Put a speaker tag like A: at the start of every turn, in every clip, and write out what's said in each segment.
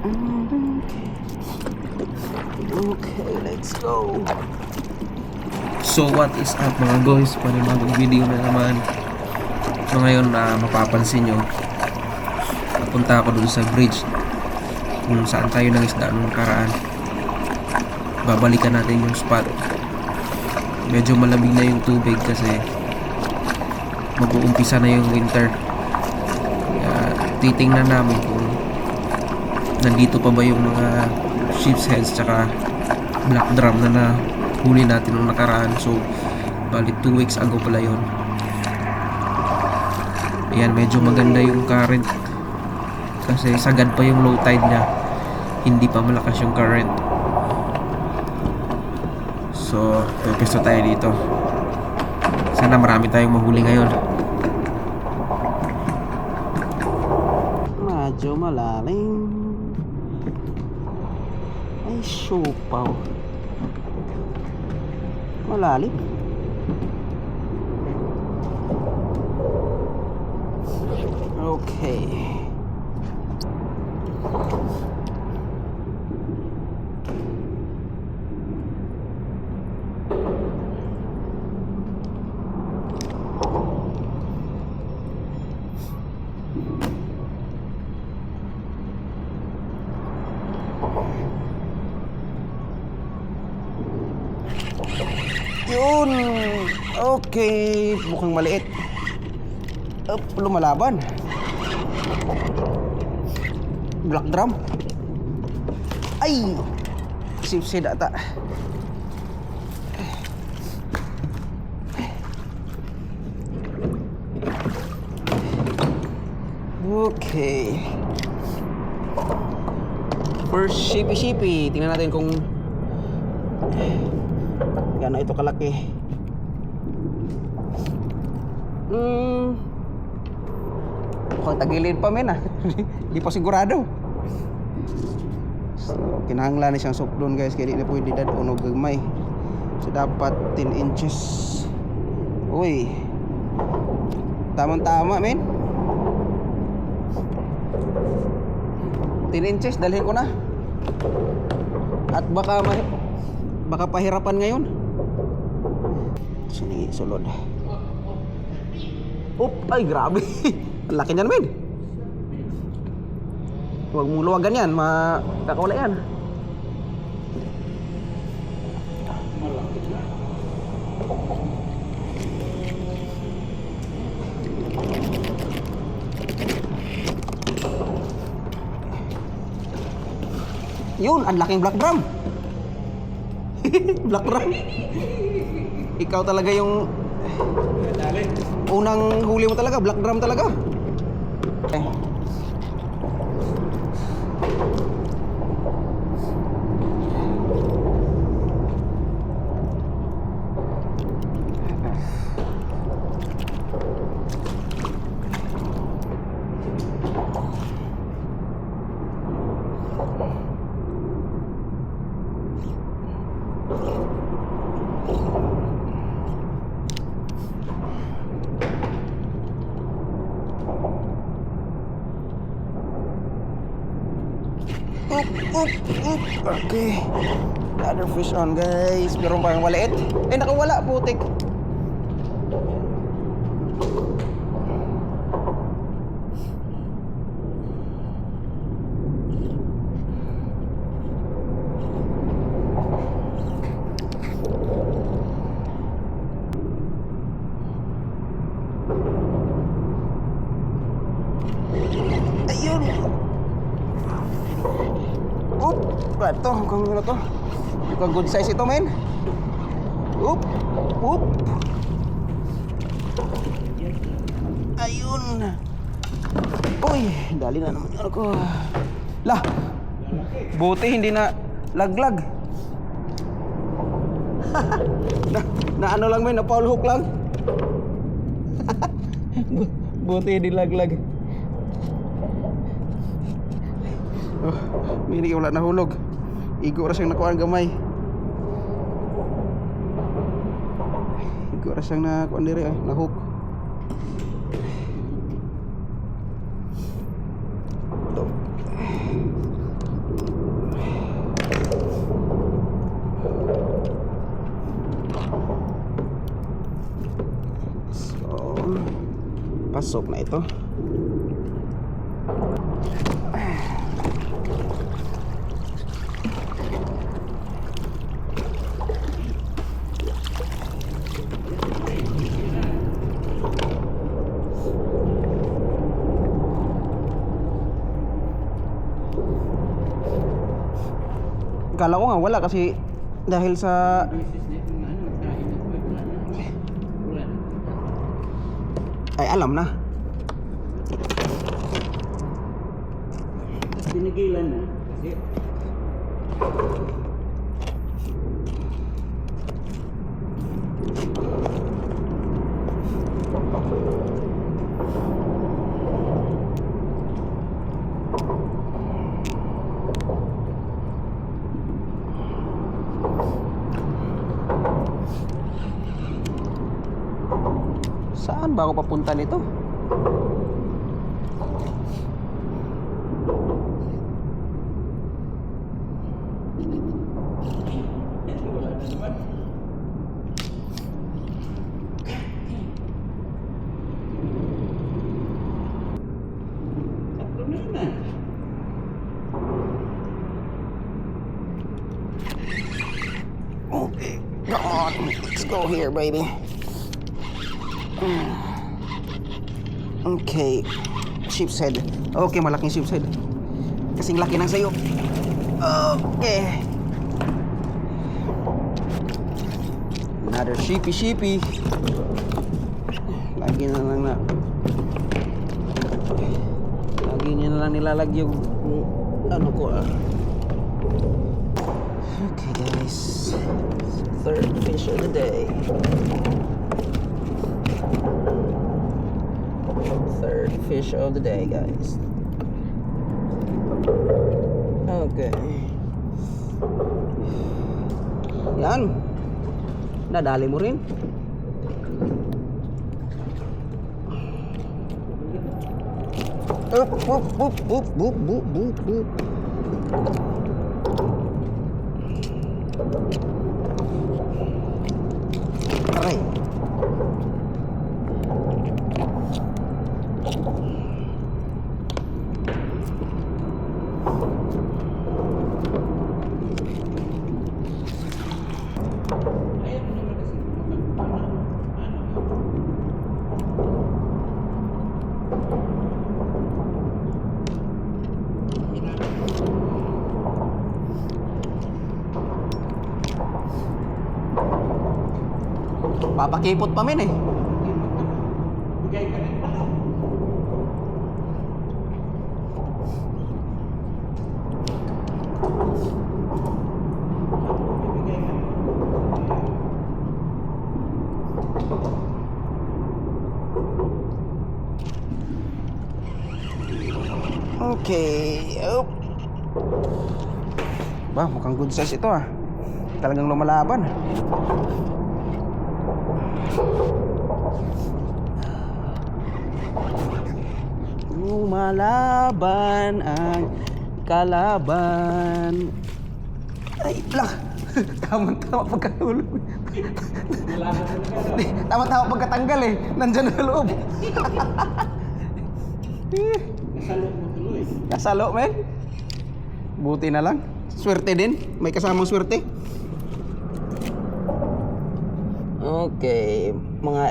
A: Okay, let's go.
B: So what is up mga guys, panibagong video na naman. So ngayon na mapapansin nyo, napunta ako dun sa bridge kung saan tayo nangisda nung nakaraan. Babalikan natin yung spot. Medyo malamig na yung tubig kasi mag-uumpisa na yung winter. Kaya titingnan namin kung nandito pa ba yung mga sheep's heads tsaka black drum na huli natin nung nakaraan. So balik 2 weeks ago pala yun. Ayan, medyo maganda yung current kasi sagad pa yung low tide nya, hindi pa malakas yung current. So pepesto tayo dito. Sana marami tayong mahuli ngayon.
A: Medyo malalim. Ay, siopaw. Malalim. Okay. Yun. Okay. Mukhang maliit. Lumalaban. Black drum. Ay! Sipsid ata. Okay. First shippy. Tingnan natin kung gaano ito kalaki. Mukhang tagilid pa men ah. Di pa sigurado. So, kinahanglan na siyang suklon guys, kaya di na pwede dadon og gagmay. So dapat 10 inches. Uy. Tamang-tama men. 10 inches dalhin ko na. At baka pahirapan ngayon. Sini sulod. Ay grabe. Ang laki niyan men. Huwag mong luwagan yan, makakawala yan. Yun, ang laking black drum. Black drum. Ikaw talaga yung unang huli mo talaga, black drum talaga. Okay. Okay. Another fish on guys. Meron pang maliit. Nakawala putik. Ayun. Ito, mukhang ano to? Mukhang good size ito, men. Oop. Ayun. Uy, dali na naman yun ako. Lah, buti hindi na laglag. na ano lang, men, na foul hook lang. Buti hindi laglag. Oh, mini wala nahulog. Igo ra siyang nakuha gamay. Igo ra siyang nakuha diri na hook. Pasok na ito. Kala ko nga wala kasi dahil sa ay alam na.
C: Pinigilan na kasi
A: Saan ba ako papunta nito?
C: wala na naman. Tatlo na yun ah.
A: Okay, come on, let's go here, baby. Okay, sheep's head. Okay, malaking sheep's head. Kasing laki ng sayo. Okay. Another sheepy. Lagi na lang nilalagyan yung ano ko Okay guys, third fish of the day. Third fish of the day, guys. Okay. Yan. Nadali mo rin. Boop. Aray. Papakipot pa min eh.
C: Bigay ka rin pa.
A: Okay. Bah, mukhang good size ito ah. Talagang lumalaban. Lumalaban ang kalaban. Ay, lang. Tama-tama pagkatulog. Tama-tama pagkatanggal eh. Nandyan na loob.
C: Nasalo mo tuloy.
A: Kasalo, men. Buti na lang. Swerte din. May kasamang swerte. Okay. Mga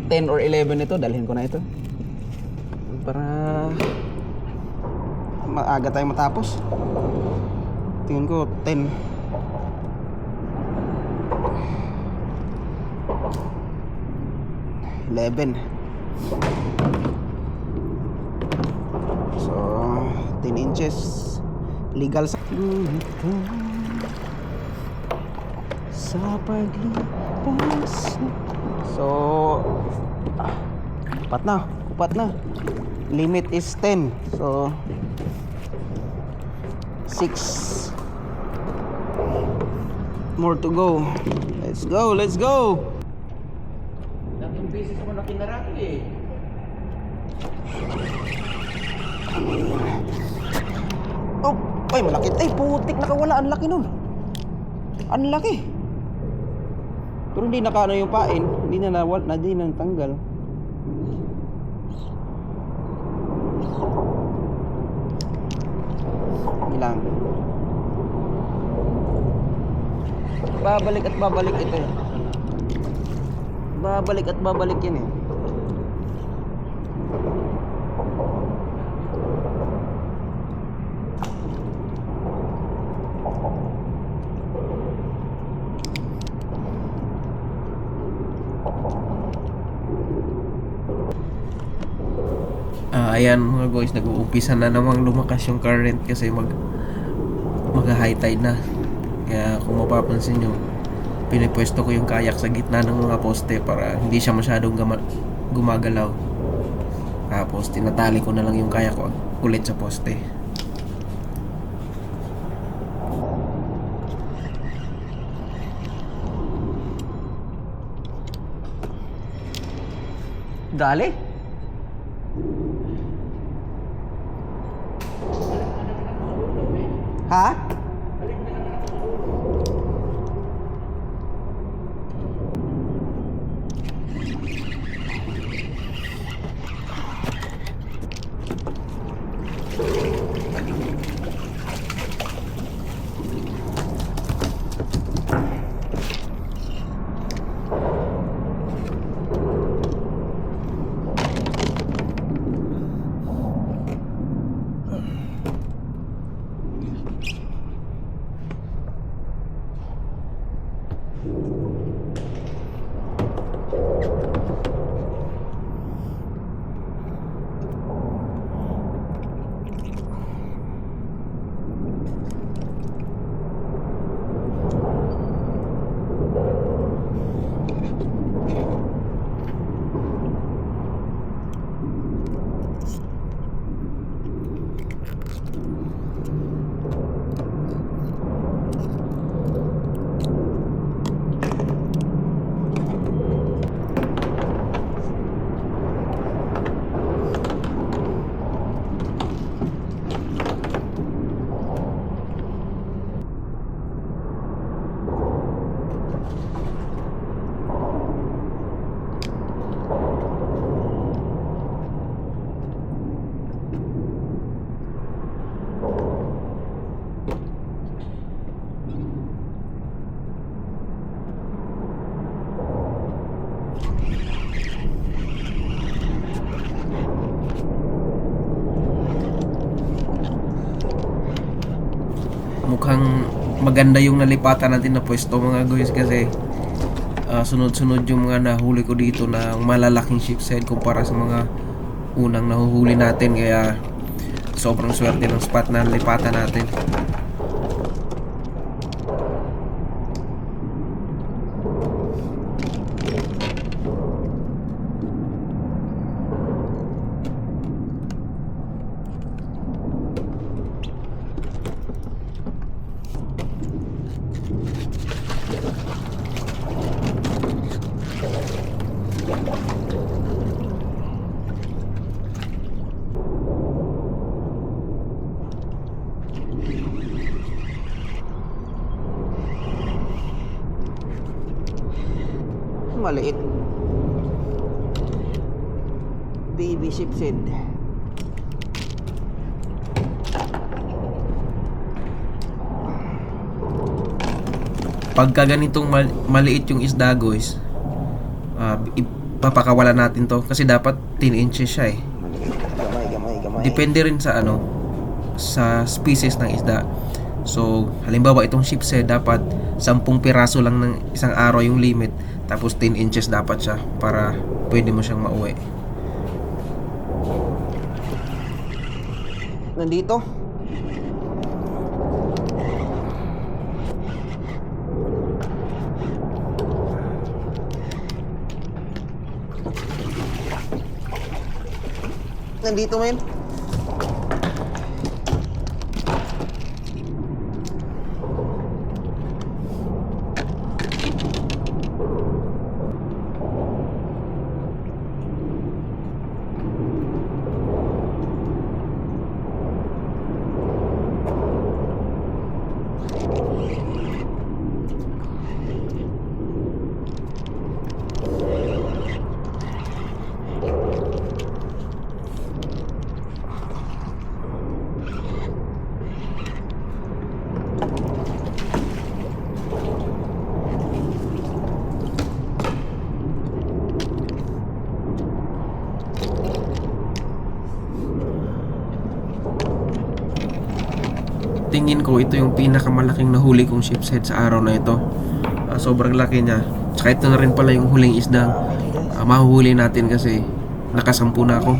A: 10 or 11 ito. Dalhin ko na ito. Para maaga tayo matapos. Tingin ko 10. So 10 inches legal sa paglipas. So upat na. Limit is 10. So 6 more to go. Let's go.
C: Laking beses mo na kinarami eh.
A: Oh, ay malaki. Ay putik, nakawala. Ang laki nun. Ang laki. Pero hindi nakaano yung pain. Hindi na tanggal. lang. Babalik at babalik ito eh. Babalik at babalik yan eh.
B: Ayan mga guys, nag-uumpisa na namang lumakas yung current kasi mag-high tide na. Kaya kung mapapansin nyo, pinipwesto ko yung kayak sa gitna ng mga poste para hindi siya masyadong gumagalaw. Tapos tinatali ko na lang yung kayak ko ulit sa poste.
A: Dali. Ha?
B: Mukhang maganda yung nalipatan natin na pwesto mga guys kasi sunod-sunod yung mga nahuli ko dito na malalaking ship's head kumpara sa mga unang nahuhuli natin, kaya sobrang swerte ng spot na nalipatan natin.
A: Maliit. Baby ship's head.
B: Pagka ganitong maliit yung isda guys, ipapakawalan natin to kasi dapat 10 inches siya eh.
A: Gamay.
B: Depende rin sa sa species ng isda. So halimbawa itong ship's head dapat 10 piraso lang ng isang araw yung limit, tapos 10 inches dapat siya para pwede mo siyang mauwi.
A: Nandito. Nandito men.
B: tingin ko ito yung pinakamalaking nahuli kong sheep's head sa araw na ito. Sobrang laki niya. Tsaka ito na rin pala yung huling isdang mahuhuli natin kasi nakasampu na ako.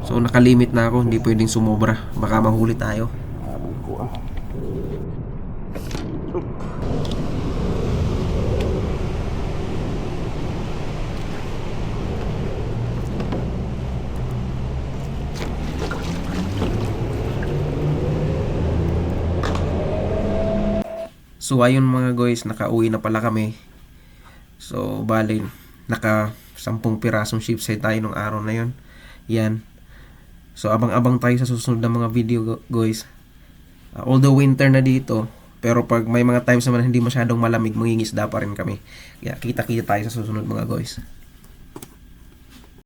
B: So nakalimit na ako, hindi pwedeng sumobra. Baka mahuli tayo.
A: Aray ko ah.
B: So ayun mga guys, nakauwi na pala kami. So bali, naka 10 pirasong sheep's head tayo nung araw na yun. Yan. So abang-abang tayo sa susunod na mga video guys. Although winter na dito, pero pag may mga times naman hindi masyadong malamig, mangingisda pa rin kami. Kaya kita-kita tayo sa susunod mga guys.